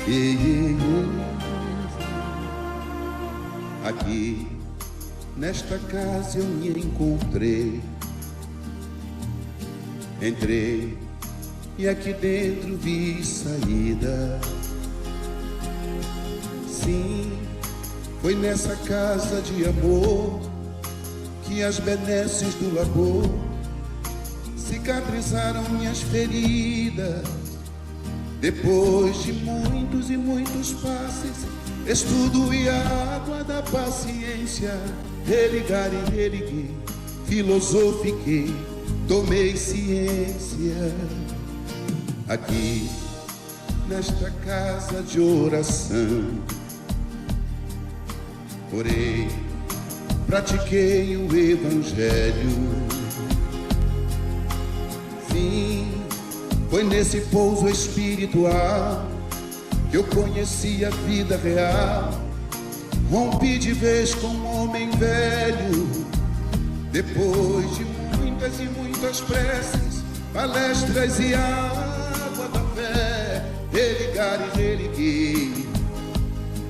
Ei, ei, ei. Aqui, nesta casa eu me encontrei. Entrei e aqui dentro vi saída. Sim, foi nessa casa de amor que as benesses do labor cicatrizaram minhas feridas. Depois de muitos e muitos passes, estudo e a água da paciência, religar e religuei, filosofiquei, tomei ciência. Aqui, nesta casa de oração, orei, pratiquei o evangelho. Sim, foi nesse pouso espiritual que eu conheci a vida real. Rompi de vez com um homem velho. Depois de muitas e muitas preces, palestras e água da fé, religar e religuei.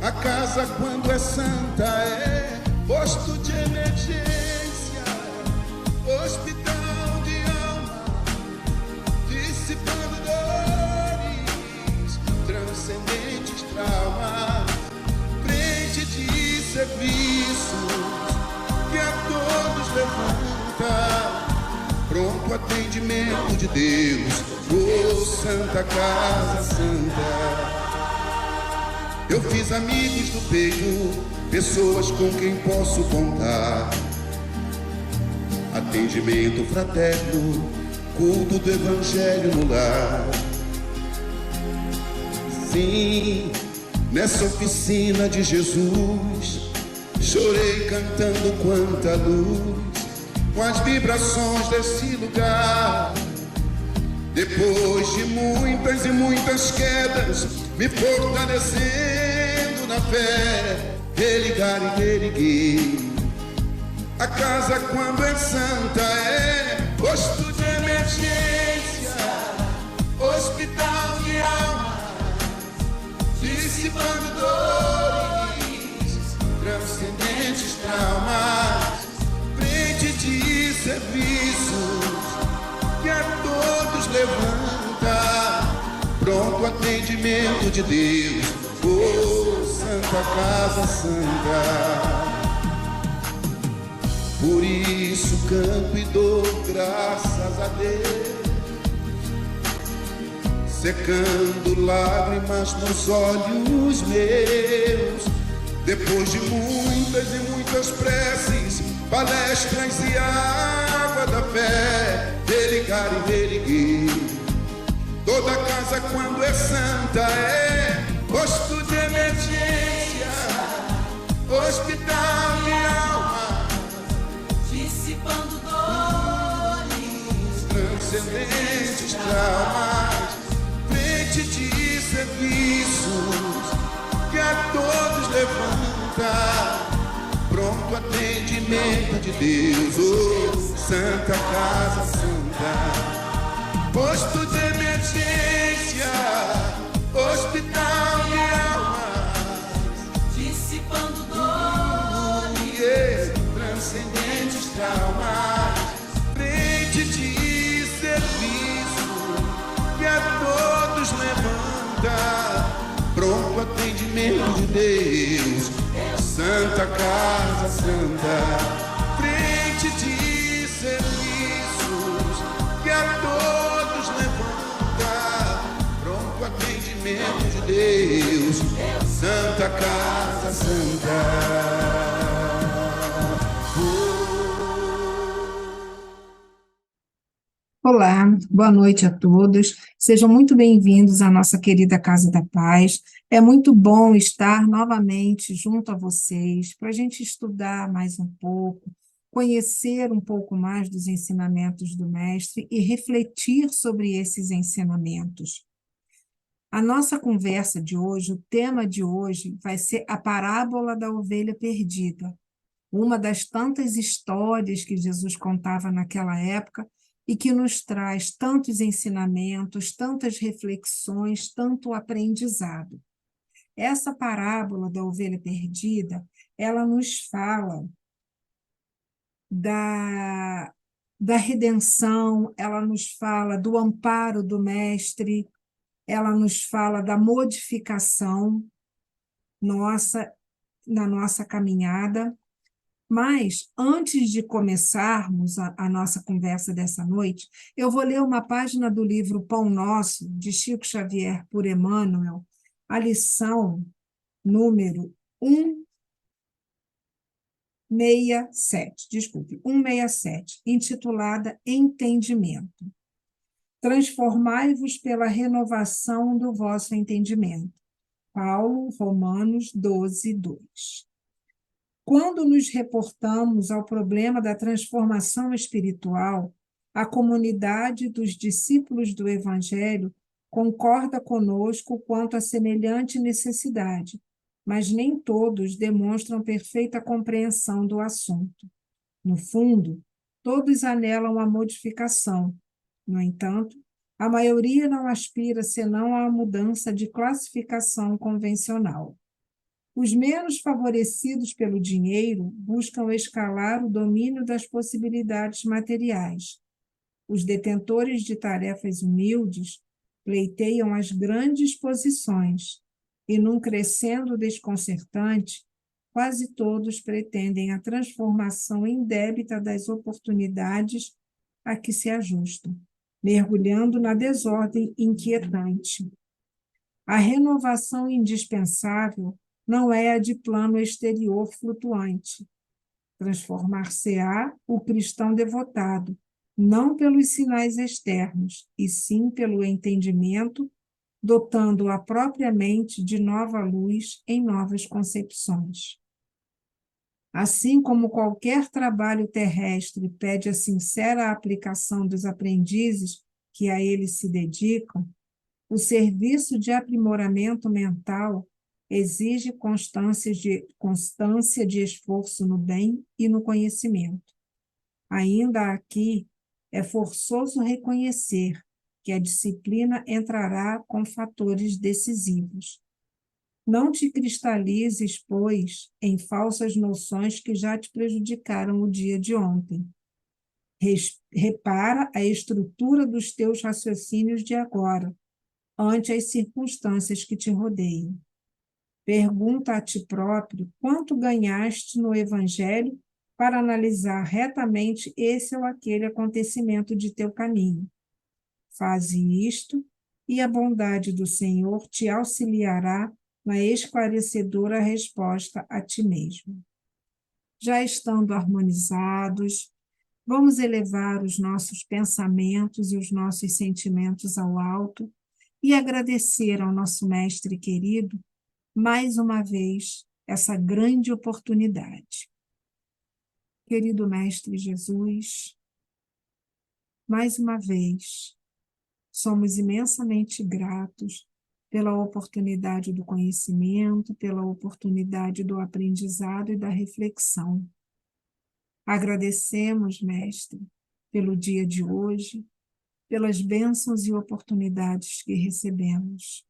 A casa, quando é santa, é posto de emergência, hospital de alma, dissipando dores, transcendentes traumas, frente de serviços que a todos levanta, pronto atendimento de Deus, oh Santa Casa Santa. Eu fiz amigos do peito, pessoas com quem posso contar. Atendimento fraterno, culto do evangelho no lar. Sim, nessa oficina de Jesus, chorei cantando quanta luz, com as vibrações desse lugar. Depois de muitas e muitas quedas, me fortalecendo na fé, religar e religuei. A casa, quando é santa, é posto de emergência, hospital de alma, dissipando dores, transcendentes traumas, frente de serviços que a todos levanta, pronto atendimento de Deus, oh Santa Casa Santa. Por isso canto e dou graças a Deus, secando lágrimas nos olhos meus. Depois de muitas e muitas preces, palestras e água da fé, religar e religuei. Toda casa, quando é santa, é posto de emergência, hospital de alma, dissipando dores, transcendentes traumas, frente de serviços que a todos levanta, pronto atendimento de Deus, oh Santa Casa Santa. Posto de emergência, hospital de almas, dissipando dores, transcendentes traumas, frente de serviço que a todos levanta, pronto atendimento de Deus, Santa Casa Santa. Frente de serviços que a todos levanta, pronto atendimento de Deus, Santa Casa Santa. Olá, boa noite a todos. Sejam muito bem-vindos à nossa querida Casa da Paz. É muito bom estar novamente junto a vocês para a gente estudar mais um pouco, conhecer um pouco mais dos ensinamentos do Mestre e refletir sobre esses ensinamentos. A nossa conversa de hoje, o tema de hoje, vai ser a parábola da ovelha perdida, uma das tantas histórias que Jesus contava naquela época e que nos traz tantos ensinamentos, tantas reflexões, tanto aprendizado. Essa parábola da ovelha perdida, ela nos fala da, da redenção, ela nos fala do amparo do Mestre, ela nos fala da modificação nossa, na nossa caminhada. Mas, antes de começarmos a nossa conversa dessa noite, eu vou ler uma página do livro Pão Nosso, de Chico Xavier por Emmanuel, a lição número 167, desculpe, 167, intitulada Entendimento. Transformai-vos pela renovação do vosso entendimento. Paulo, Romanos 12, 2. Quando nos reportamos ao problema da transformação espiritual, a comunidade dos discípulos do Evangelho concorda conosco quanto a semelhante necessidade, mas nem todos demonstram perfeita compreensão do assunto. No fundo, todos anelam a modificação. No entanto, a maioria não aspira senão à mudança de classificação convencional. Os menos favorecidos pelo dinheiro buscam escalar o domínio das possibilidades materiais. Os detentores de tarefas humildes pleiteiam as grandes posições e, num crescendo desconcertante, quase todos pretendem a transformação indébita das oportunidades a que se ajustam, mergulhando na desordem inquietante. A renovação indispensável não é a de plano exterior flutuante. Transformar-se-á o cristão devotado, não pelos sinais externos, e sim pelo entendimento, dotando a própria mente de nova luz em novas concepções. Assim como qualquer trabalho terrestre pede a sincera aplicação dos aprendizes que a ele se dedicam, o serviço de aprimoramento mental exige constância de esforço no bem e no conhecimento. Ainda aqui, é forçoso reconhecer que a disciplina entrará com fatores decisivos. Não te cristalizes, pois, em falsas noções que já te prejudicaram o dia de ontem. Repara a estrutura dos teus raciocínios de agora, ante as circunstâncias que te rodeiam. Pergunta a ti próprio quanto ganhaste no Evangelho para analisar retamente esse ou aquele acontecimento de teu caminho. Faze isto, e a bondade do Senhor te auxiliará na esclarecedora resposta a ti mesmo. Já estando harmonizados, vamos elevar os nossos pensamentos e os nossos sentimentos ao alto e agradecer ao nosso Mestre querido mais uma vez essa grande oportunidade. Querido Mestre Jesus, mais uma vez, somos imensamente gratos pela oportunidade do conhecimento, pela oportunidade do aprendizado e da reflexão. Agradecemos, Mestre, pelo dia de hoje, pelas bênçãos e oportunidades que recebemos.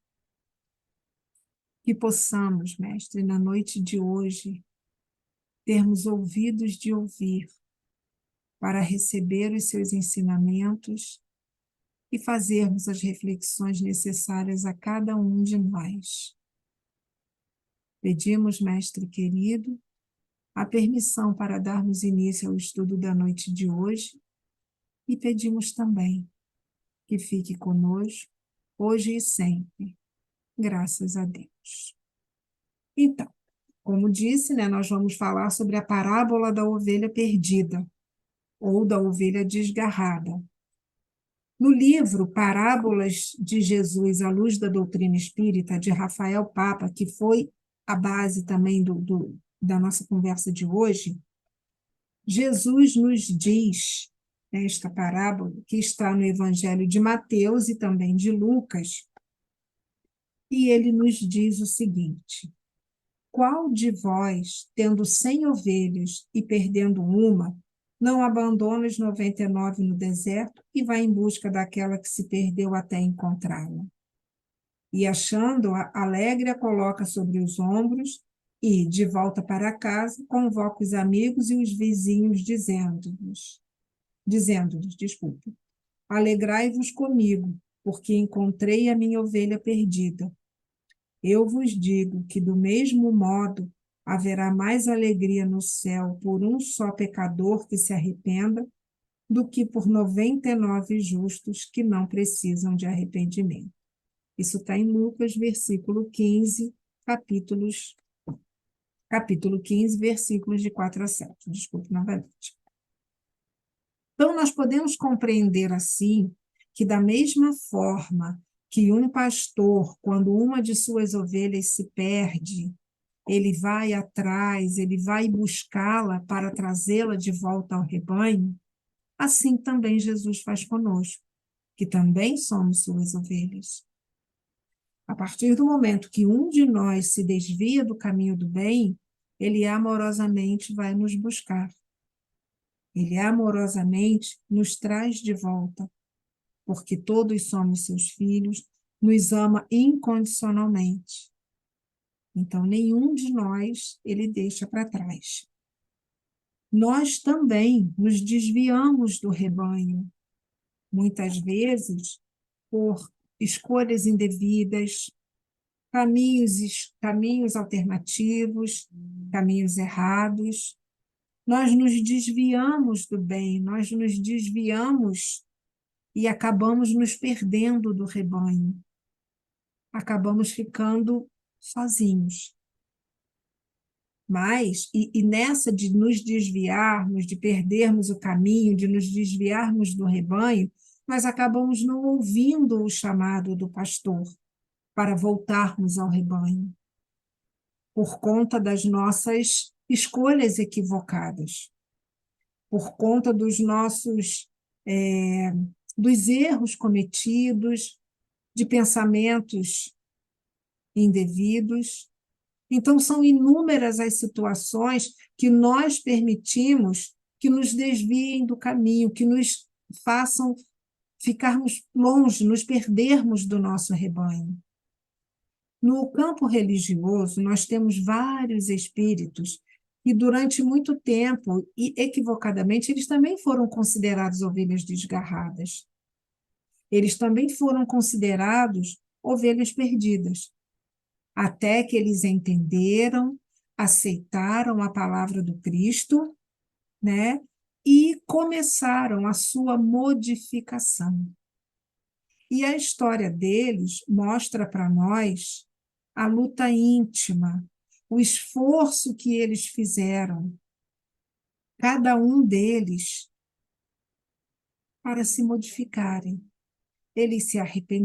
Que possamos, Mestre, na noite de hoje, termos ouvidos de ouvir para receber os seus ensinamentos e fazermos as reflexões necessárias a cada um de nós. Pedimos, Mestre querido, a permissão para darmos início ao estudo da noite de hoje e pedimos também que fique conosco hoje e sempre. Graças a Deus. Então, como disse, nós vamos falar sobre a parábola da ovelha perdida, ou da ovelha desgarrada. No livro Parábolas de Jesus à Luz da Doutrina Espírita, de Rafael Papa, que foi a base também da nossa conversa de hoje, Jesus nos diz, nesta parábola, que está no Evangelho de Mateus e também de Lucas, e ele nos diz o seguinte: qual de vós, tendo 100 ovelhas e perdendo uma, não abandona os 99 no deserto e vai em busca daquela que se perdeu até encontrá-la? e, achando-a alegre, a coloca sobre os ombros e, de volta para casa, convoca os amigos e os vizinhos, dizendo-lhes, desculpe, alegrai-vos comigo, porque encontrei a minha ovelha perdida. Eu vos digo que, do mesmo modo, haverá mais alegria no céu por um só pecador que se arrependa do que por 99 justos que não precisam de arrependimento. Isso está em Lucas, versículo 15, capítulo 15, versículos de 4 a 7. Desculpe novamente. Então, nós podemos compreender assim que, da mesma forma que um pastor, quando uma de suas ovelhas se perde, ele vai atrás, ele vai buscá-la para trazê-la de volta ao rebanho, assim também Jesus faz conosco, que também somos suas ovelhas. A partir do momento que um de nós se desvia do caminho do bem, ele amorosamente vai nos buscar. Ele amorosamente nos traz de volta, porque todos somos seus filhos, nos ama incondicionalmente. Então, nenhum de nós ele deixa para trás. Nós também nos desviamos do rebanho, muitas vezes por escolhas indevidas, caminhos alternativos, caminhos errados. Nós nos desviamos do bem, nós nos desviamos e acabamos nos perdendo do rebanho. Acabamos ficando sozinhos. Mas, e nessa de nos desviarmos, de perdermos o caminho, de nos desviarmos do rebanho, nós acabamos não ouvindo o chamado do pastor para voltarmos ao rebanho, por conta das nossas escolhas equivocadas, por conta dos dos erros cometidos, de pensamentos indevidos. Então, são inúmeras as situações que nós permitimos que nos desviem do caminho, que nos façam ficarmos longe, nos perdermos do nosso rebanho. No campo religioso, nós temos vários espíritos que, durante muito tempo, e equivocadamente, eles também foram considerados ovelhas desgarradas. Eles também foram considerados ovelhas perdidas, até que eles entenderam, aceitaram a palavra do Cristo, né? E começaram a sua modificação. E a história deles mostra para nós a luta íntima, o esforço que eles fizeram, cada um deles, para se modificarem.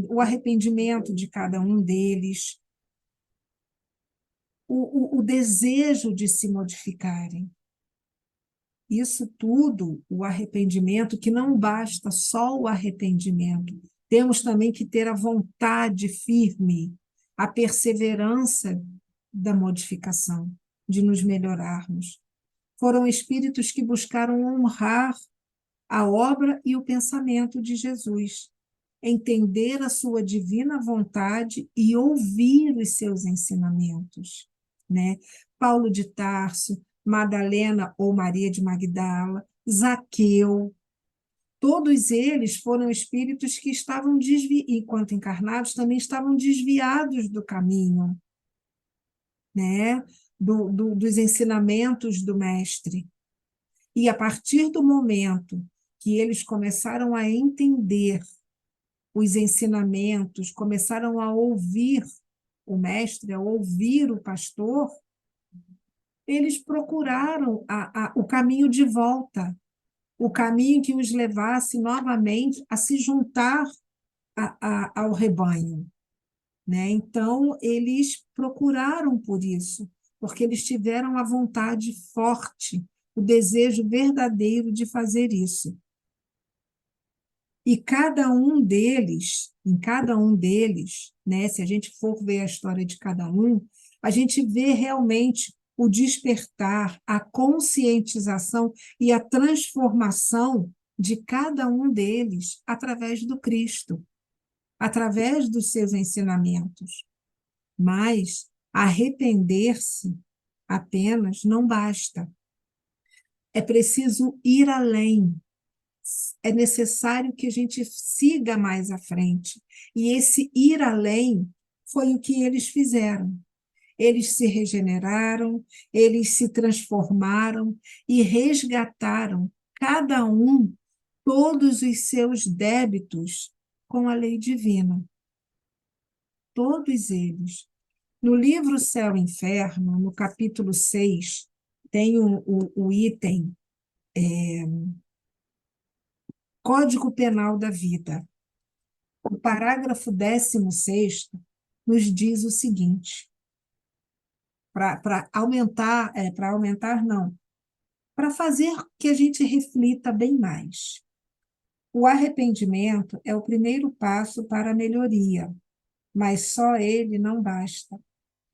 O arrependimento de cada um deles, o desejo de se modificarem. Isso tudo, o arrependimento, que não basta só o arrependimento, temos também que ter a vontade firme, a perseverança da modificação, de nos melhorarmos. Foram espíritos que buscaram honrar a obra e o pensamento de Jesus, entender a sua divina vontade e ouvir os seus ensinamentos, né? Paulo de Tarso, Madalena ou Maria de Magdala, Zaqueu, todos eles foram espíritos que estavam enquanto encarnados, também estavam desviados do caminho, né? Dos ensinamentos do mestre. E a partir do momento que eles começaram a entender os ensinamentos, começaram a ouvir o mestre, a ouvir o pastor, eles procuraram o caminho de volta, o caminho que os levasse novamente a se juntar ao rebanho, né? Então, eles procuraram por isso, porque eles tiveram a vontade forte, o desejo verdadeiro de fazer isso. E em cada um deles, né, se a gente for ver a história de cada um, a gente vê realmente o despertar, a conscientização e a transformação de cada um deles através do Cristo. através dos seus ensinamentos. Mas arrepender-se apenas não basta. É preciso ir além. É necessário que a gente siga mais à frente. E esse ir além foi o que eles fizeram. Eles se regeneraram, eles se transformaram e resgataram, cada um, todos os seus débitos com a lei divina. Todos eles. No livro Céu e Inferno, no capítulo 6, tem o item Código Penal da Vida. O parágrafo 16º nos diz o seguinte, para aumentar não, para fazer que a gente reflita bem mais. O arrependimento é o primeiro passo para a melhoria, mas só ele não basta.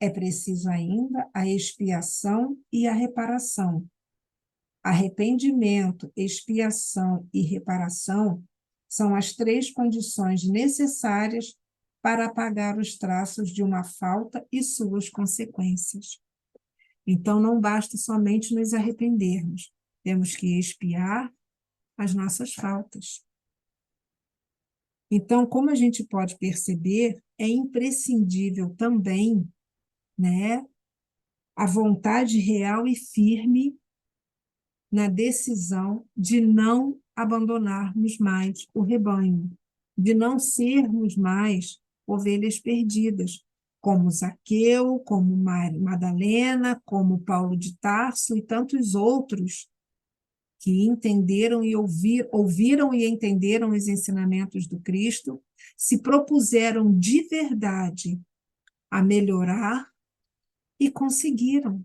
É preciso ainda a expiação e a reparação. Arrependimento, expiação e reparação são as 3 condições necessárias para apagar os traços de uma falta e suas consequências. Então, não basta somente nos arrependermos, temos que expiar as nossas faltas. Então, como a gente pode perceber, é imprescindível também, né, a vontade real e firme na decisão de não abandonarmos mais o rebanho, de não sermos mais ovelhas perdidas, como Zaqueu, como Madalena, como Paulo de Tarso e tantos outros que entenderam e ouviram e entenderam os ensinamentos do Cristo, se propuseram de verdade a melhorar e conseguiram.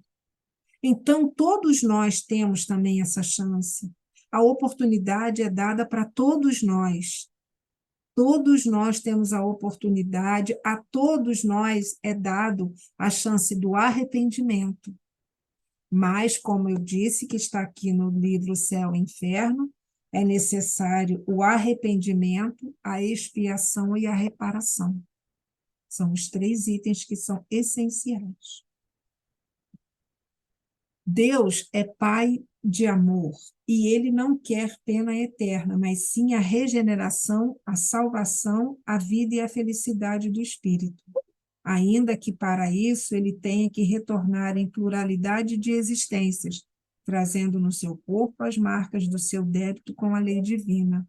Então, todos nós temos também essa chance. A oportunidade é dada para todos nós. Todos nós temos a oportunidade, a todos nós é dado a chance do arrependimento. Mas, como eu disse, que está aqui no livro Céu e Inferno, é necessário o arrependimento, a expiação e a reparação. São os 3 itens que são essenciais. Deus é Pai de amor e Ele não quer pena eterna, mas sim a regeneração, a salvação, a vida e a felicidade do espírito. Ainda que para isso ele tenha que retornar em pluralidade de existências, trazendo no seu corpo as marcas do seu débito com a lei divina.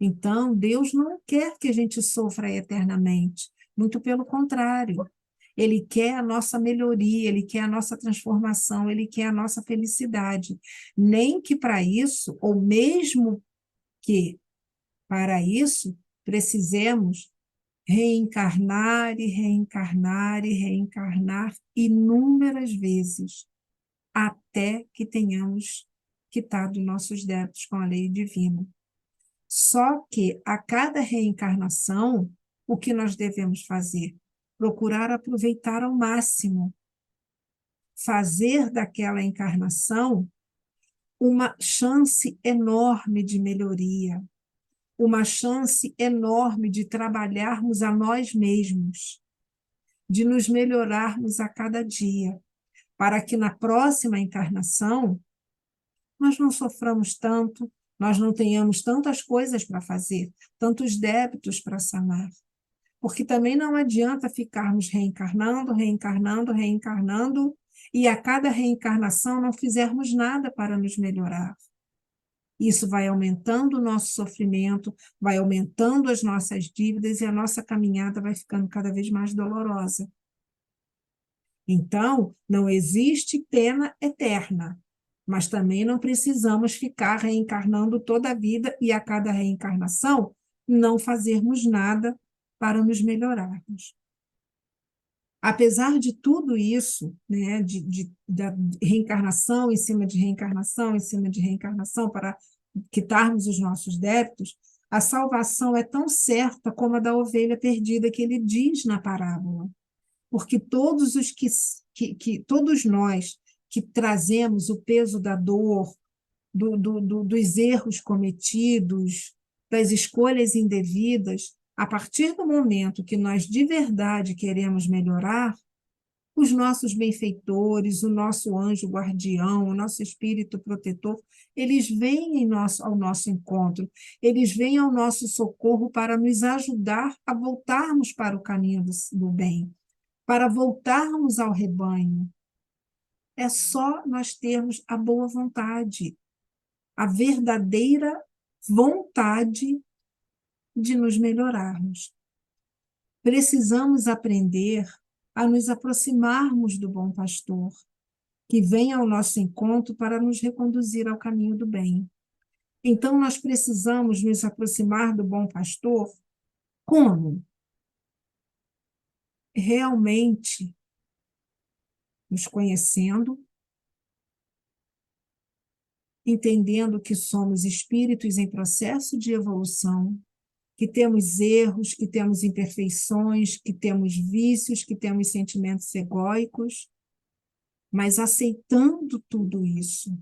Então, Deus não quer que a gente sofra eternamente, muito pelo contrário. Ele quer a nossa melhoria, ele quer a nossa transformação, ele quer a nossa felicidade. Nem que para isso, ou mesmo que para isso, precisemos reencarnar e reencarnar e reencarnar inúmeras vezes, até que tenhamos quitado nossos débitos com a lei divina. Só que a cada reencarnação, o que nós devemos fazer? Procurar aproveitar ao máximo, fazer daquela encarnação uma chance enorme de melhoria, uma chance enorme de trabalharmos a nós mesmos, de nos melhorarmos a cada dia, para que na próxima encarnação nós não soframos tanto, nós não tenhamos tantas coisas para fazer, tantos débitos para sanar. Porque também não adianta ficarmos reencarnando, reencarnando, reencarnando, e a cada reencarnação não fizermos nada para nos melhorar. Isso vai aumentando o nosso sofrimento, vai aumentando as nossas dívidas e a nossa caminhada vai ficando cada vez mais dolorosa. Então, não existe pena eterna, mas também não precisamos ficar reencarnando toda a vida e a cada reencarnação não fazermos nada para nos melhorarmos. Apesar de tudo isso, né, da reencarnação em cima de reencarnação, em cima de reencarnação, para quitarmos os nossos débitos, a salvação é tão certa como a da ovelha perdida que ele diz na parábola. Porque todos nós que trazemos o peso da dor, dos erros cometidos, das escolhas indevidas, A partir do momento que nós de verdade queremos melhorar, os nossos benfeitores, o nosso anjo guardião, o nosso espírito protetor, eles vêm ao nosso encontro, eles vêm ao nosso socorro para nos ajudar a voltarmos para o caminho do bem, para voltarmos ao rebanho. É só nós termos a boa vontade, a verdadeira vontade de nos melhorarmos. Precisamos aprender a nos aproximarmos do bom pastor, que vem ao nosso encontro para nos reconduzir ao caminho do bem. Então, nós precisamos nos aproximar do bom pastor como? Realmente nos conhecendo, entendendo que somos espíritos em processo de evolução, que temos erros, que temos imperfeições, que temos vícios, que temos sentimentos egóicos, mas aceitando tudo isso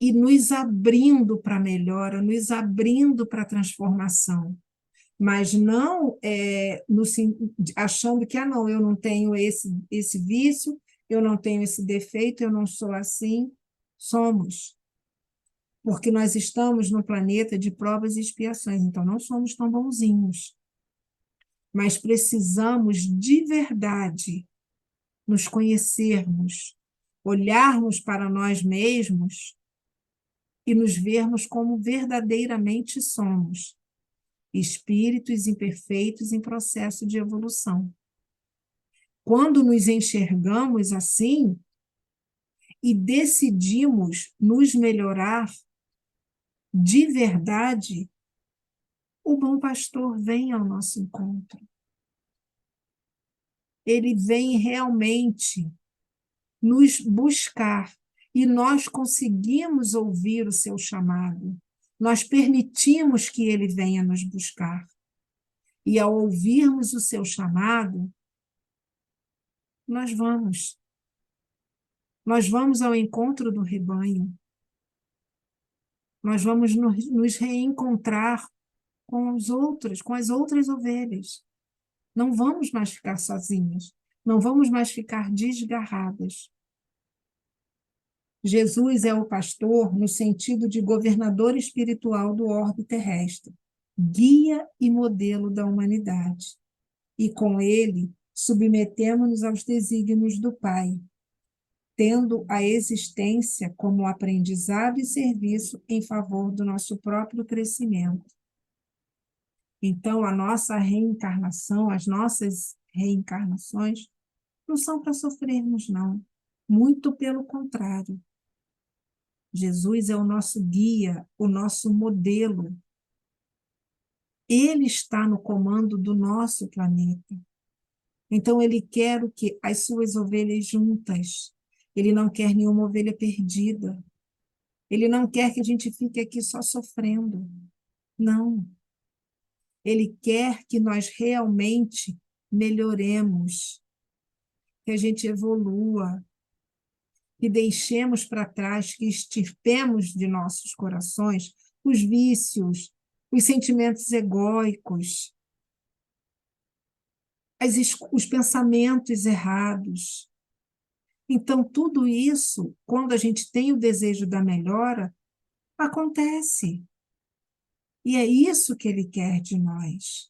e nos abrindo para a melhora, nos abrindo para a transformação, mas não achando que, não, eu não tenho esse vício, eu não tenho esse defeito, eu não sou assim. Somos. Porque nós estamos num planeta de provas e expiações, então não somos tão bonzinhos. Mas precisamos de verdade nos conhecermos, olharmos para nós mesmos e nos vermos como verdadeiramente somos, espíritos imperfeitos em processo de evolução. Quando nos enxergamos assim e decidimos nos melhorar de verdade, o bom pastor vem ao nosso encontro. Ele vem realmente nos buscar e nós conseguimos ouvir o seu chamado. Nós permitimos que ele venha nos buscar. E ao ouvirmos o seu chamado, nós vamos. Nós vamos ao encontro do rebanho. Nós vamos nos reencontrar com as outras ovelhas. Não vamos mais ficar sozinhas. Não vamos mais ficar desgarradas. Jesus é o pastor no sentido de governador espiritual do orbe terrestre, guia e modelo da humanidade. E com ele, submetemos-nos aos desígnios do Pai, tendo a existência como aprendizado e serviço em favor do nosso próprio crescimento. Então, a nossa reencarnação, as nossas reencarnações, não são para sofrermos, não. Muito pelo contrário. Jesus é o nosso guia, o nosso modelo. Ele está no comando do nosso planeta. Então, ele quer o quê? As suas ovelhas juntas. Ele não quer nenhuma ovelha perdida. Ele não quer que a gente fique aqui só sofrendo. Não. Ele quer que nós realmente melhoremos, que a gente evolua, que deixemos para trás, que extirpemos de nossos corações os vícios, os sentimentos egóicos, os pensamentos errados. Então, tudo isso, quando a gente tem o desejo da melhora, acontece. E é isso que ele quer de nós.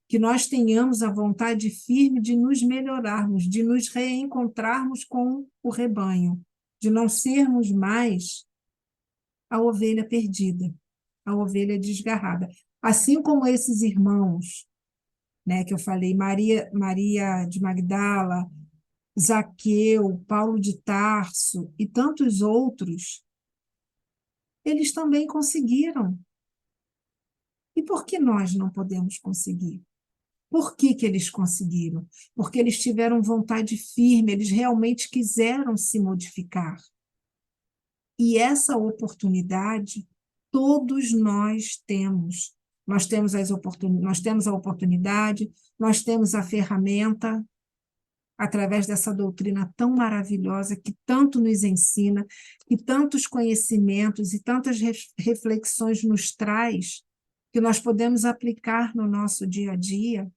Que nós tenhamos a vontade firme de nos melhorarmos, de nos reencontrarmos com o rebanho, de não sermos mais a ovelha perdida, a ovelha desgarrada. Assim como esses irmãos, né, que eu falei, Maria de Magdala, Zaqueu, Paulo de Tarso e tantos outros, eles também conseguiram. E por que nós não podemos conseguir? Por que eles conseguiram? Porque eles tiveram vontade firme, eles realmente quiseram se modificar. E essa oportunidade todos nós temos. Nós temos a oportunidade, nós temos a ferramenta, através dessa doutrina tão maravilhosa, que tanto nos ensina, que tantos conhecimentos e tantas reflexões nos traz, que nós podemos aplicar no nosso dia a dia,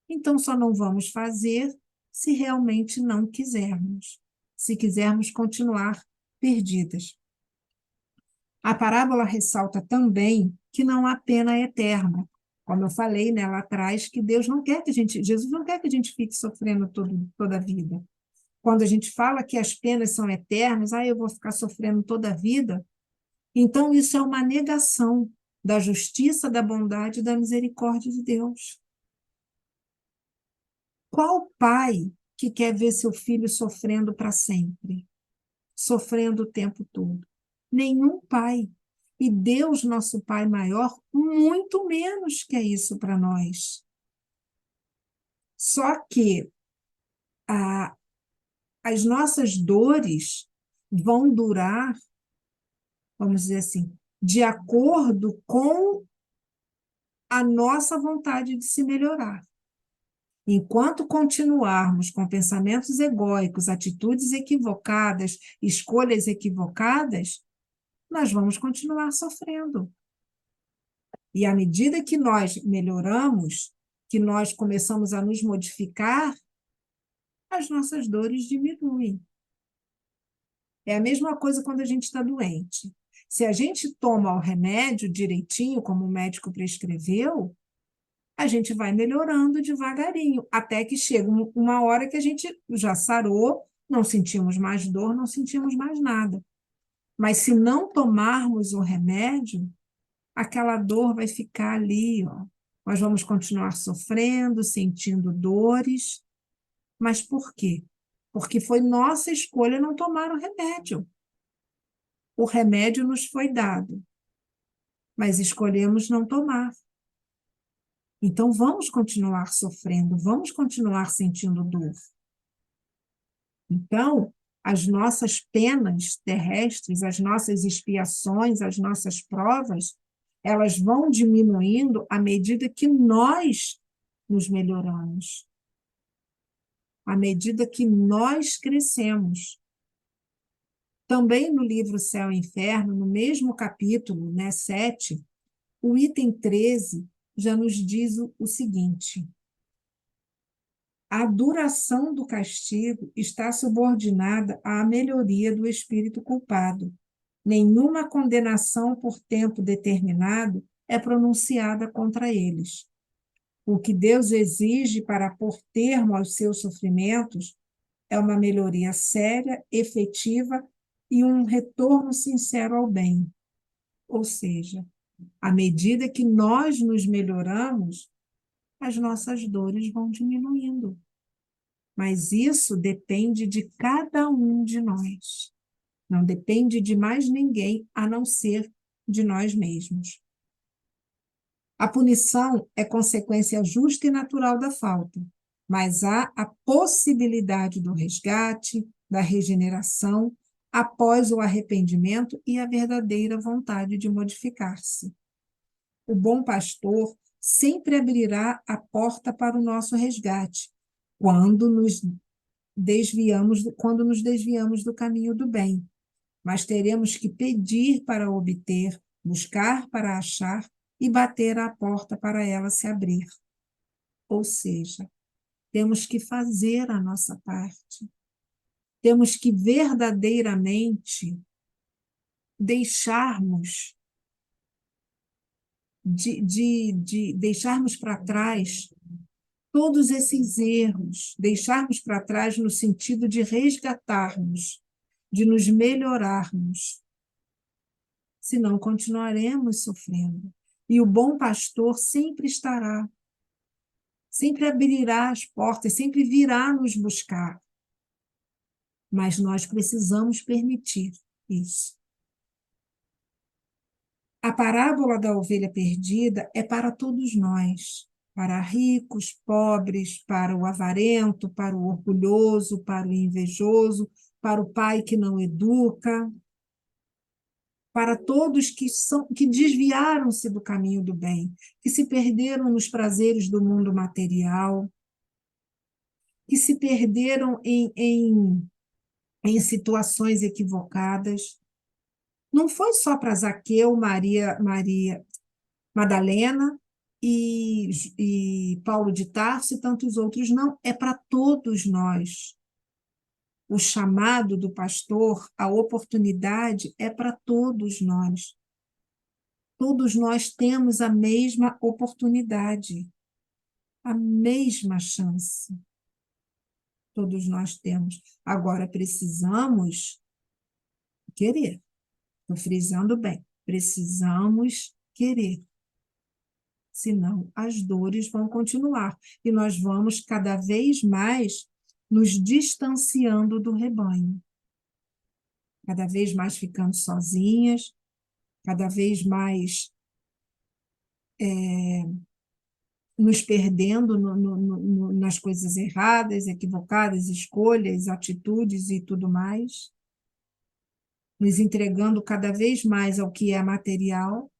então só não vamos fazer se realmente não quisermos, se quisermos continuar perdidas. A parábola ressalta também que não há pena eterna. Como eu falei, né, lá atrás, que Deus não quer que a gente, Jesus não quer que a gente fique sofrendo toda a vida. Quando a gente fala que as penas são eternas, eu vou ficar sofrendo toda a vida, então isso é uma negação da justiça, da bondade e da misericórdia de Deus. Qual pai que quer ver seu filho sofrendo para sempre? Sofrendo o tempo todo? Nenhum pai. E Deus, nosso Pai maior, muito menos quer isso para nós. Só que as nossas dores vão durar, vamos dizer assim, de acordo com a nossa vontade de se melhorar. Enquanto continuarmos com pensamentos egóicos, atitudes equivocadas, escolhas equivocadas, nós vamos continuar sofrendo. E à medida que nós melhoramos, que nós começamos a nos modificar, as nossas dores diminuem. É a mesma coisa quando a gente está doente. Se a gente toma o remédio direitinho, como o médico prescreveu, a gente vai melhorando devagarinho, até que chega uma hora que a gente já sarou, não sentimos mais dor, não sentimos mais nada. Mas se não tomarmos o remédio, aquela dor vai ficar ali, ó. Nós vamos continuar sofrendo, sentindo dores. Mas por quê? Porque foi nossa escolha não tomar o remédio. O remédio nos foi dado, mas escolhemos não tomar. Então, vamos continuar sofrendo, vamos continuar sentindo dor. Então, as nossas penas terrestres, as nossas expiações, as nossas provas, elas vão diminuindo à medida que nós nos melhoramos, à medida que nós crescemos. Também no livro Céu e Inferno, no mesmo capítulo, 7, o item 13 já nos diz o seguinte: a duração do castigo está subordinada à melhoria do espírito culpado. Nenhuma condenação por tempo determinado é pronunciada contra eles. O que Deus exige para pôr termo aos seus sofrimentos é uma melhoria séria, efetiva e um retorno sincero ao bem. Ou seja, à medida que nós nos melhoramos, as nossas dores vão diminuindo. Mas isso depende de cada um de nós. Não depende de mais ninguém, a não ser de nós mesmos. A punição é consequência justa e natural da falta, mas há a possibilidade do resgate, da regeneração, após o arrependimento e a verdadeira vontade de modificar-se. O bom pastor sempre abrirá a porta para o nosso resgate, quando nos desviamos do caminho do bem. Mas teremos que pedir para obter, buscar para achar e bater à porta para ela se abrir. Ou seja, temos que fazer a nossa parte. Temos que verdadeiramente deixarmos deixarmos para trás todos esses erros, deixarmos para trás no sentido de resgatarmos, de nos melhorarmos. Senão continuaremos sofrendo. E o bom pastor sempre estará, sempre abrirá as portas, sempre virá nos buscar. Mas nós precisamos permitir isso. A parábola da ovelha perdida é para todos nós, para ricos, pobres, para o avarento, para o orgulhoso, para o invejoso, para o pai que não educa, para todos que desviaram-se do caminho do bem, que se perderam nos prazeres do mundo material, que se perderam em situações equivocadas. Não foi só para Zaqueu, Maria Madalena e Paulo de Tarso e tantos outros. Não, é para todos nós. O chamado do pastor, a oportunidade é para todos nós. Todos nós temos a mesma oportunidade, a mesma chance. Todos nós temos. Agora, precisamos querer. Estou frisando bem. Precisamos querer. Senão, as dores vão continuar. E nós vamos cada vez mais nos distanciando do rebanho. Cada vez mais ficando sozinhas, cada vez mais nos perdendo nas coisas erradas, equivocadas, escolhas, atitudes e tudo mais, nos entregando cada vez mais ao que é material,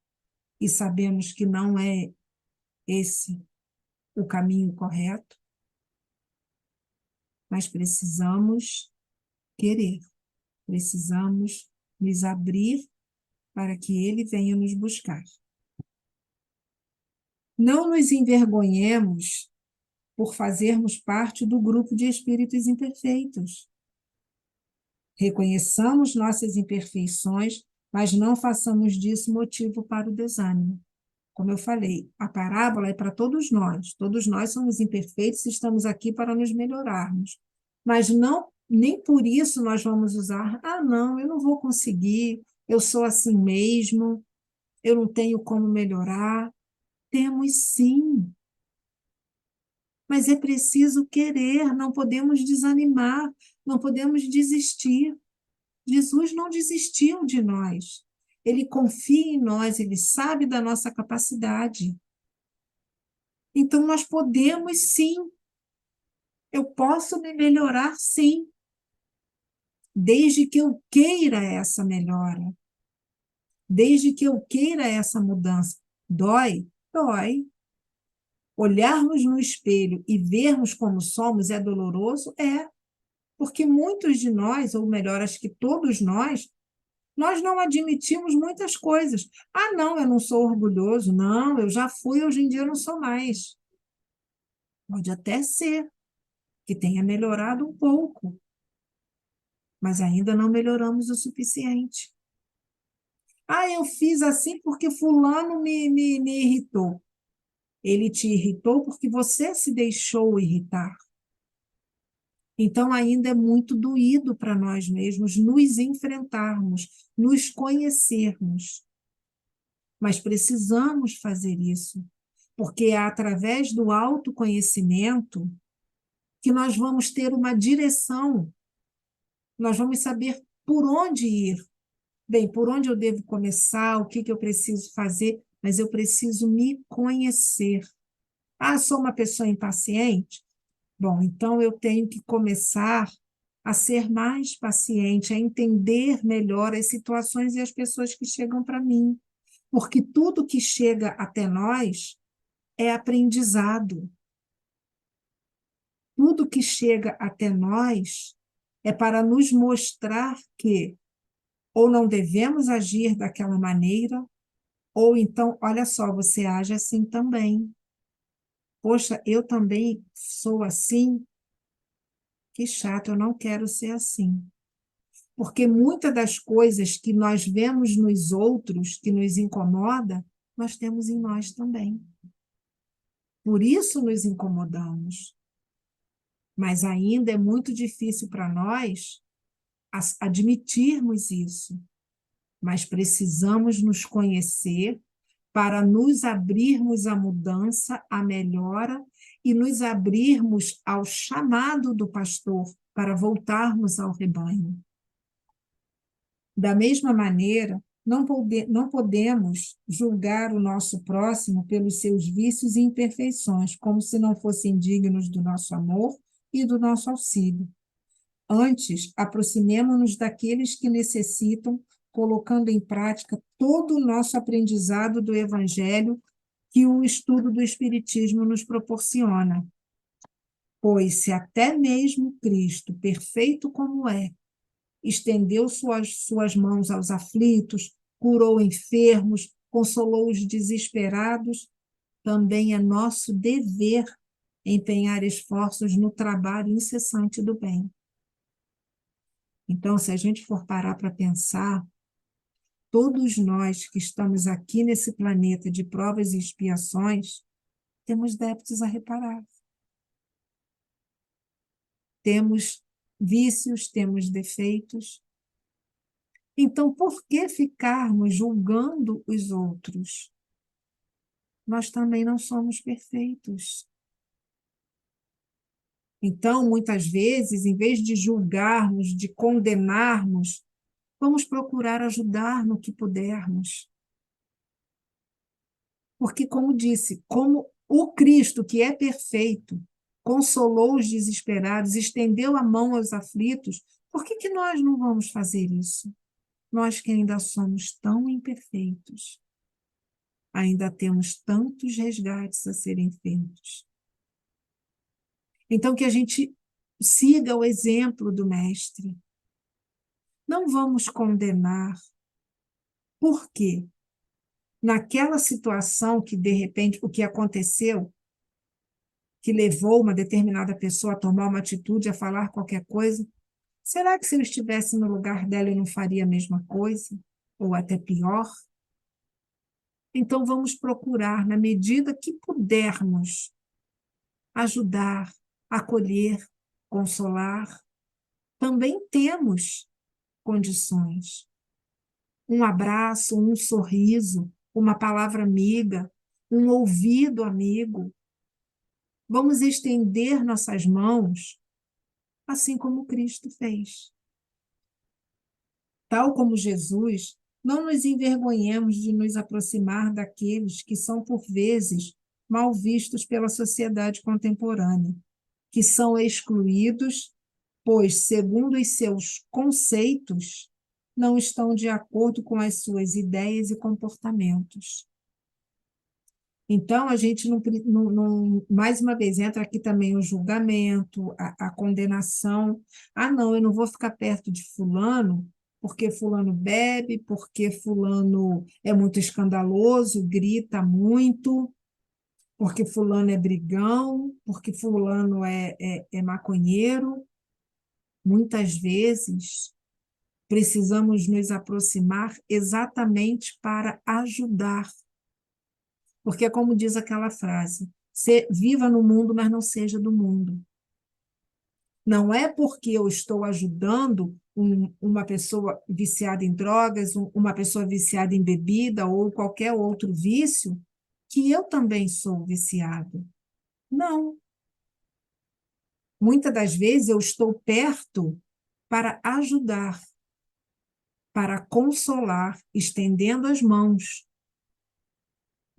e sabemos que não é esse o caminho correto, mas precisamos querer, precisamos nos abrir para que Ele venha nos buscar. Não nos envergonhemos por fazermos parte do grupo de espíritos imperfeitos. Reconheçamos nossas imperfeições, mas não façamos disso motivo para o desânimo. Como eu falei, a parábola é para todos nós somos imperfeitos e estamos aqui para nos melhorarmos. Mas não, nem por isso nós vamos usar, não, eu não vou conseguir, eu sou assim mesmo, eu não tenho como melhorar. Temos sim, mas é preciso querer, não podemos desanimar, não podemos desistir. Jesus não desistiu de nós, Ele confia em nós, Ele sabe da nossa capacidade. Então, nós podemos sim, eu posso me melhorar sim, desde que eu queira essa melhora, desde que eu queira essa mudança. Dói? Dói. Olharmos no espelho e vermos como somos é doloroso? É. Porque muitos de nós, ou melhor, acho que todos nós não admitimos muitas coisas. Não, eu não sou orgulhoso. Não, eu já fui, hoje em dia eu não sou mais. Pode até ser que tenha melhorado um pouco, mas ainda não melhoramos o suficiente. Eu fiz assim porque fulano me irritou. Ele te irritou porque você se deixou irritar. Então, ainda é muito doído para nós mesmos nos enfrentarmos, nos conhecermos. Mas precisamos fazer isso, porque é através do autoconhecimento que nós vamos ter uma direção, nós vamos saber por onde ir. Bem, por onde eu devo começar, o que eu preciso fazer, mas eu preciso me conhecer. Sou uma pessoa impaciente? Bom, então eu tenho que começar a ser mais paciente, a entender melhor as situações e as pessoas que chegam para mim. Porque tudo que chega até nós é aprendizado. Tudo que chega até nós é para nos mostrar que ou não devemos agir daquela maneira, ou então, olha só, você age assim também. Poxa, eu também sou assim? Que chato, eu não quero ser assim. Porque muitas das coisas que nós vemos nos outros, que nos incomoda, nós temos em nós também. Por isso nos incomodamos. Mas ainda é muito difícil para nós admitirmos isso. Mas precisamos nos conhecer para nos abrirmos à mudança, à melhora e nos abrirmos ao chamado do pastor para voltarmos ao rebanho. Da mesma maneira, não podemos julgar o nosso próximo pelos seus vícios e imperfeições, como se não fossem dignos do nosso amor e do nosso auxílio. Antes, aproximemo-nos daqueles que necessitam, colocando em prática todo o nosso aprendizado do Evangelho que o estudo do Espiritismo nos proporciona. Pois se até mesmo Cristo, perfeito como é, estendeu suas mãos aos aflitos, curou enfermos, consolou os desesperados, também é nosso dever empenhar esforços no trabalho incessante do bem. Então, se a gente for parar para pensar, todos nós que estamos aqui nesse planeta de provas e expiações, temos débitos a reparar. Temos vícios, temos defeitos. Então, por que ficarmos julgando os outros? Nós também não somos perfeitos. Então, muitas vezes, em vez de julgarmos, de condenarmos, vamos procurar ajudar no que pudermos. Porque, como disse, como o Cristo, que é perfeito, consolou os desesperados, estendeu a mão aos aflitos, por que que nós não vamos fazer isso? Nós que ainda somos tão imperfeitos, ainda temos tantos resgates a serem feitos. Então, que a gente siga o exemplo do Mestre. Não vamos condenar. Por quê? Naquela situação que, de repente, o que aconteceu, que levou uma determinada pessoa a tomar uma atitude, a falar qualquer coisa, será que se eu estivesse no lugar dela eu não faria a mesma coisa? Ou até pior? Então, vamos procurar, na medida que pudermos, ajudar, acolher, consolar. Também temos condições. Um abraço, um sorriso, uma palavra amiga, um ouvido amigo. Vamos estender nossas mãos, assim como Cristo fez. Tal como Jesus, não nos envergonhemos de nos aproximar daqueles que são, por vezes, mal vistos pela sociedade contemporânea, que são excluídos, pois, segundo os seus conceitos, não estão de acordo com as suas ideias e comportamentos. Então, a gente mais uma vez, entra aqui também o julgamento, a condenação. Ah, não, eu não vou ficar perto de fulano, porque fulano bebe, porque fulano é muito escandaloso, grita muito, porque fulano é brigão, porque fulano é maconheiro. Muitas vezes, precisamos nos aproximar exatamente para ajudar. Porque é como diz aquela frase, viva no mundo, mas não seja do mundo. Não é porque eu estou ajudando uma pessoa viciada em drogas, uma pessoa viciada em bebida ou qualquer outro vício, que eu também sou viciado. Não. Muitas das vezes eu estou perto para ajudar, para consolar, estendendo as mãos.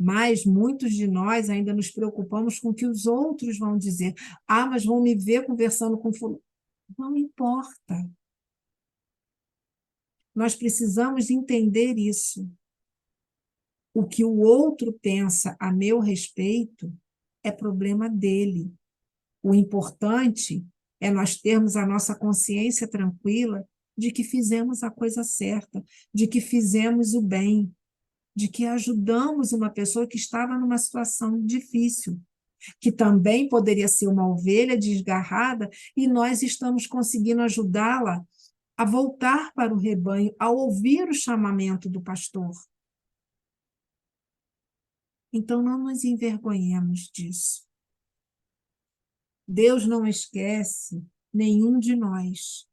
Mas muitos de nós ainda nos preocupamos com o que os outros vão dizer. Ah, mas vão me ver conversando com fulano. Não importa. Nós precisamos entender isso. O que o outro pensa a meu respeito é problema dele. O importante é nós termos a nossa consciência tranquila de que fizemos a coisa certa, de que fizemos o bem, de que ajudamos uma pessoa que estava numa situação difícil, que também poderia ser uma ovelha desgarrada, e nós estamos conseguindo ajudá-la a voltar para o rebanho, a ouvir o chamamento do pastor. Então, não nos envergonhemos disso. Deus não esquece nenhum de nós,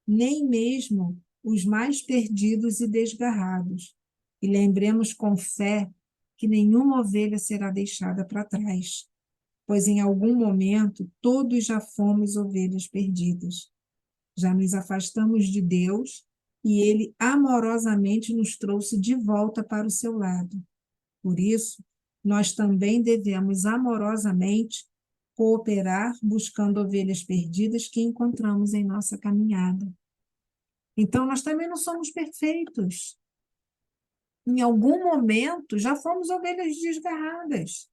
nem mesmo os mais perdidos e desgarrados. E lembremos com fé que nenhuma ovelha será deixada para trás, pois em algum momento todos já fomos ovelhas perdidas. Já nos afastamos de Deus e Ele amorosamente nos trouxe de volta para o seu lado. Por isso, nós também devemos amorosamente cooperar buscando ovelhas perdidas que encontramos em nossa caminhada. Então, nós também não somos perfeitos. Em algum momento, já fomos ovelhas desgarradas.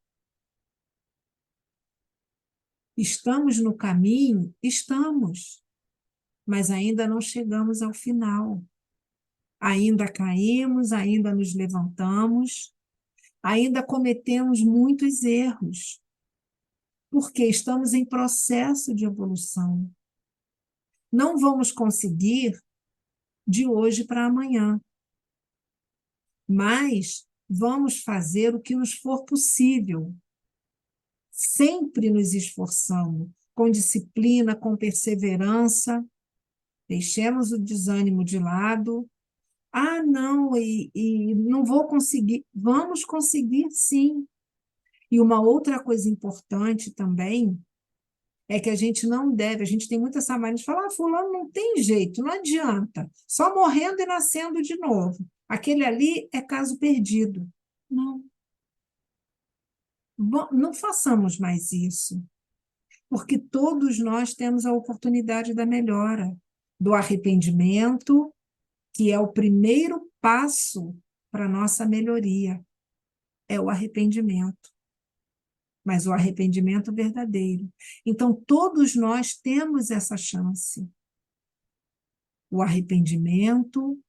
Estamos no caminho? Estamos. Mas ainda não chegamos ao final. Ainda caímos, ainda nos levantamos, ainda cometemos muitos erros, porque estamos em processo de evolução. Não vamos conseguir de hoje para amanhã, mas vamos fazer o que nos for possível, sempre nos esforçando, com disciplina, com perseverança. Deixemos o desânimo de lado. Ah, não, e não vou conseguir. Vamos conseguir, sim. E uma outra coisa importante também é que a gente não deve, a gente tem muita essa mania de falar, fulano não tem jeito, não adianta, só morrendo e nascendo de novo. Aquele ali é caso perdido. Não, não façamos mais isso, porque todos nós temos a oportunidade da melhora, do arrependimento, que é o primeiro passo para a nossa melhoria, é o arrependimento, mas o arrependimento verdadeiro. Então, todos nós temos essa chance. O arrependimento,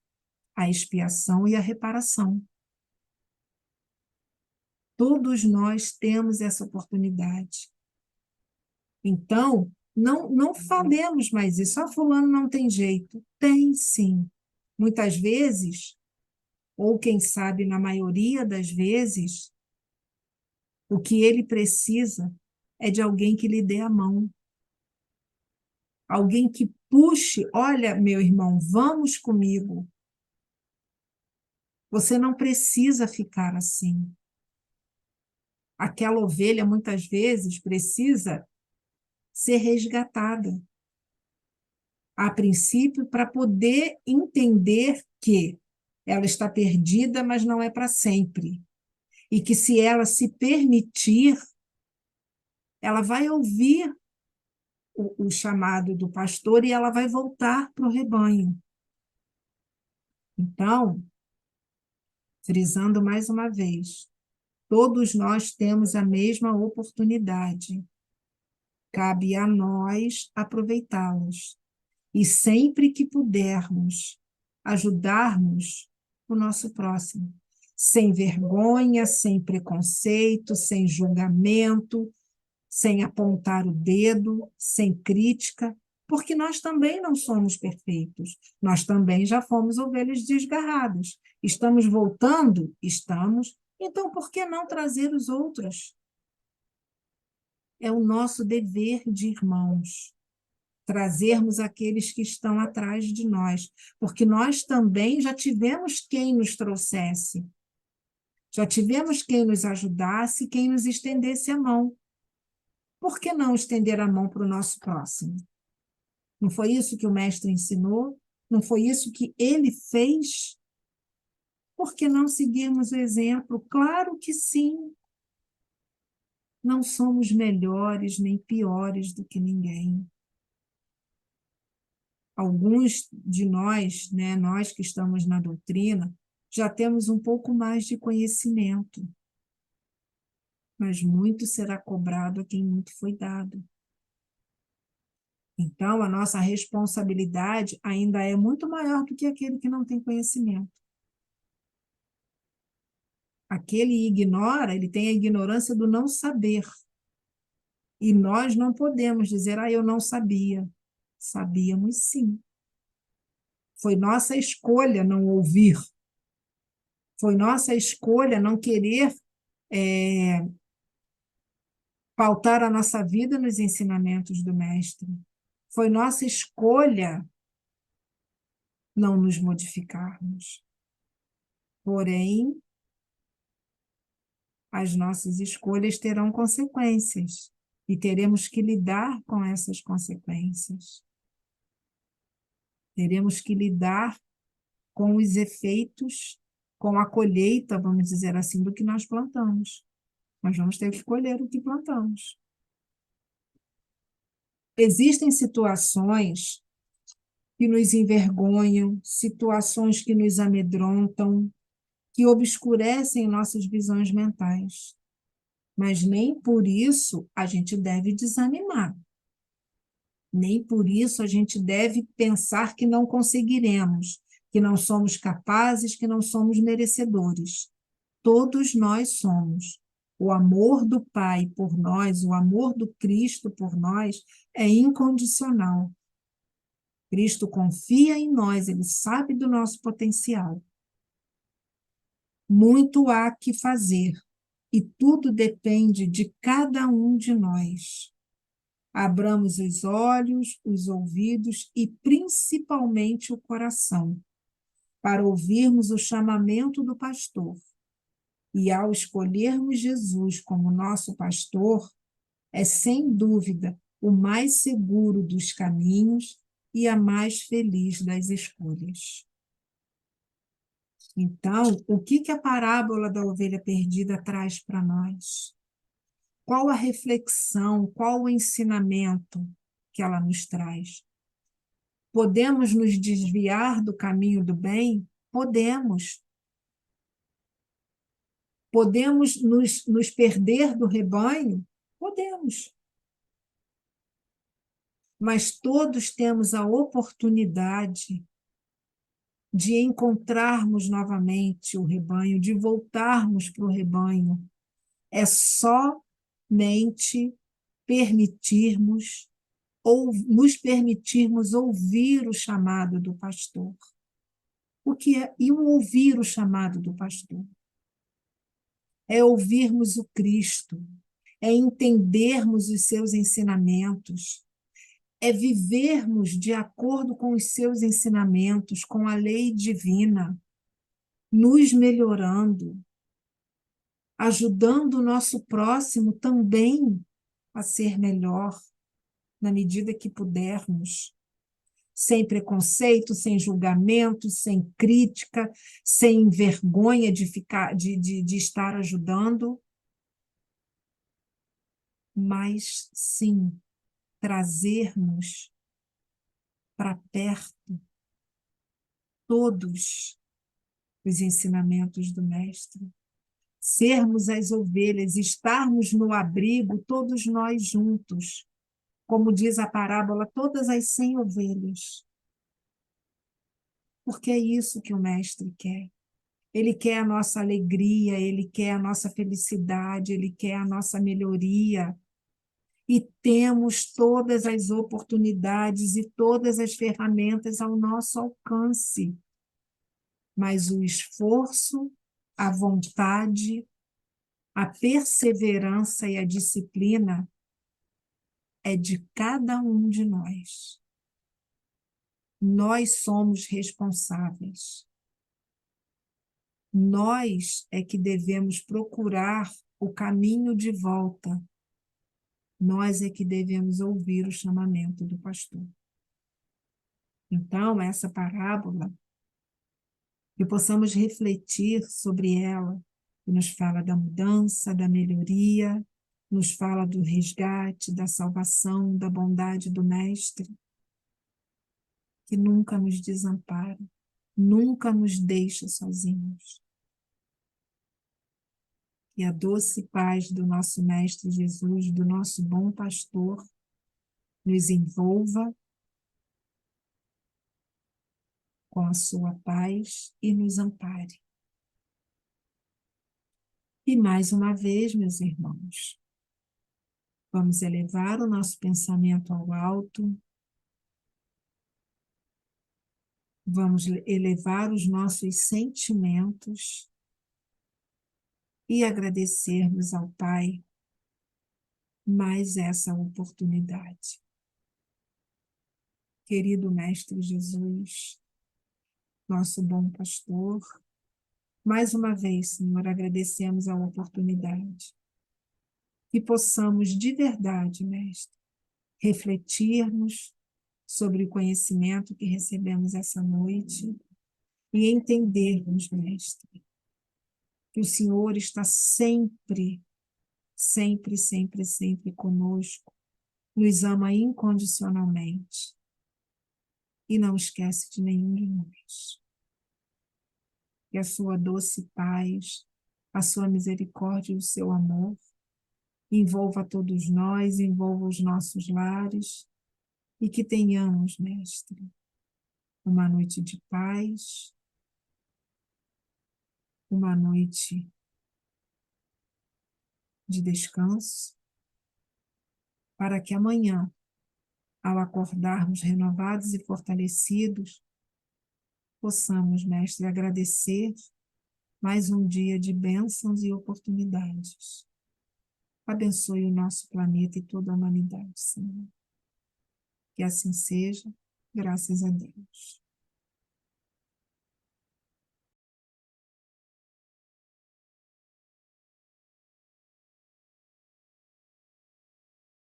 a expiação e a reparação. Todos nós temos essa oportunidade. Então, não falemos mais isso. Ah, fulano não tem jeito. Tem, sim. Muitas vezes, ou quem sabe, na maioria das vezes, o que ele precisa é de alguém que lhe dê a mão. Alguém que puxe, olha, meu irmão, vamos comigo. Você não precisa ficar assim. Aquela ovelha, muitas vezes, precisa ser resgatada. A princípio, para poder entender que ela está perdida, mas não é para sempre. E que se ela se permitir, ela vai ouvir o chamado do pastor e ela vai voltar para o rebanho. Então, frisando mais uma vez, todos nós temos a mesma oportunidade. Cabe a nós aproveitá-las. E sempre que pudermos, ajudarmos o nosso próximo. Sem vergonha, sem preconceito, sem julgamento, sem apontar o dedo, sem crítica, porque nós também não somos perfeitos. Nós também já fomos ovelhas desgarradas. Estamos voltando? Estamos. Então, por que não trazer os outros? É o nosso dever de irmãos, trazermos aqueles que estão atrás de nós, porque nós também já tivemos quem nos trouxesse, já tivemos quem nos ajudasse, quem nos estendesse a mão. Por que não estender a mão para o nosso próximo? Não foi isso que o mestre ensinou? Não foi isso que ele fez? Por que não seguirmos o exemplo? Claro que sim. Não somos melhores nem piores do que ninguém. Alguns de nós, né, nós que estamos na doutrina, já temos um pouco mais de conhecimento, mas muito será cobrado a quem muito foi dado. Então, a nossa responsabilidade ainda é muito maior do que aquele que não tem conhecimento. Aquele ignora, ele tem a ignorância do não saber. E nós não podemos dizer, eu não sabia. Sabíamos sim. Foi nossa escolha não ouvir. Foi nossa escolha não querer pautar a nossa vida nos ensinamentos do Mestre. Foi nossa escolha não nos modificarmos. Porém, as nossas escolhas terão consequências e teremos que lidar com essas consequências. Teremos que lidar com os efeitos, com a colheita, vamos dizer assim, do que nós plantamos. Nós vamos ter que colher o que plantamos. Existem situações que nos envergonham, situações que nos amedrontam, que obscurecem nossas visões mentais. Mas nem por isso a gente deve desanimar. Nem por isso a gente deve pensar que não conseguiremos, que não somos capazes, que não somos merecedores. todos nós somos. O amor do Pai por nós, o amor do Cristo por nós é incondicional. Cristo confia em nós, ele sabe do nosso potencial. Muito há que fazer, e tudo depende de cada um de nós. Abramos os olhos, os ouvidos e principalmente o coração, para ouvirmos o chamamento do pastor. E ao escolhermos Jesus como nosso pastor, é sem dúvida o mais seguro dos caminhos e a mais feliz das escolhas. Então, o que a parábola da ovelha perdida traz para nós? Qual a reflexão, qual o ensinamento que ela nos traz? Podemos nos desviar do caminho do bem? Podemos. Podemos nos perder do rebanho? Podemos. Mas todos temos a oportunidade de encontrarmos novamente o rebanho, de voltarmos para o rebanho. É somente permitirmos ou nos permitirmos ouvir o chamado do pastor. O que é e o ouvir o chamado do pastor? É ouvirmos o Cristo, é entendermos os seus ensinamentos, é vivermos de acordo com os seus ensinamentos, com a lei divina, nos melhorando, ajudando o nosso próximo também a ser melhor, na medida que pudermos, sem preconceito, sem julgamento, sem crítica, sem vergonha de estar ajudando, mas sim trazermos para perto todos os ensinamentos do Mestre, sermos as ovelhas, estarmos no abrigo, todos nós juntos, como diz a parábola, todas as 100 ovelhas. Porque é isso que o Mestre quer. Ele quer a nossa alegria, ele quer a nossa felicidade, ele quer a nossa melhoria. E temos todas as oportunidades e todas as ferramentas ao nosso alcance. Mas o esforço, a vontade, a perseverança e a disciplina é de cada um de nós. Nós somos responsáveis. Nós é que devemos procurar o caminho de volta. Nós é que devemos ouvir o chamamento do pastor. Então, essa parábola, que possamos refletir sobre ela, que nos fala da mudança, da melhoria, nos fala do resgate, da salvação, da bondade do Mestre, que nunca nos desampara, nunca nos deixa sozinhos. E a doce paz do nosso Mestre Jesus, do nosso bom pastor, nos envolva com a sua paz e nos ampare. E mais uma vez, meus irmãos, vamos elevar o nosso pensamento ao alto, vamos elevar os nossos sentimentos e agradecermos ao Pai mais essa oportunidade. Querido Mestre Jesus, nosso bom pastor, mais uma vez, Senhor, agradecemos a oportunidade. Que possamos de verdade, Mestre, refletirmos sobre o conhecimento que recebemos essa noite e entendermos, Mestre, que o Senhor está sempre, sempre, sempre, sempre conosco, nos ama incondicionalmente e não esquece de nenhum de nós. Que a sua doce paz, a sua misericórdia e o seu amor envolva todos nós, envolva os nossos lares e que tenhamos, Mestre, uma noite de paz, uma noite de descanso, para que amanhã, ao acordarmos renovados e fortalecidos, possamos, Mestre, agradecer mais um dia de bênçãos e oportunidades. Abençoe o nosso planeta e toda a humanidade, Senhor. Que assim seja, graças a Deus.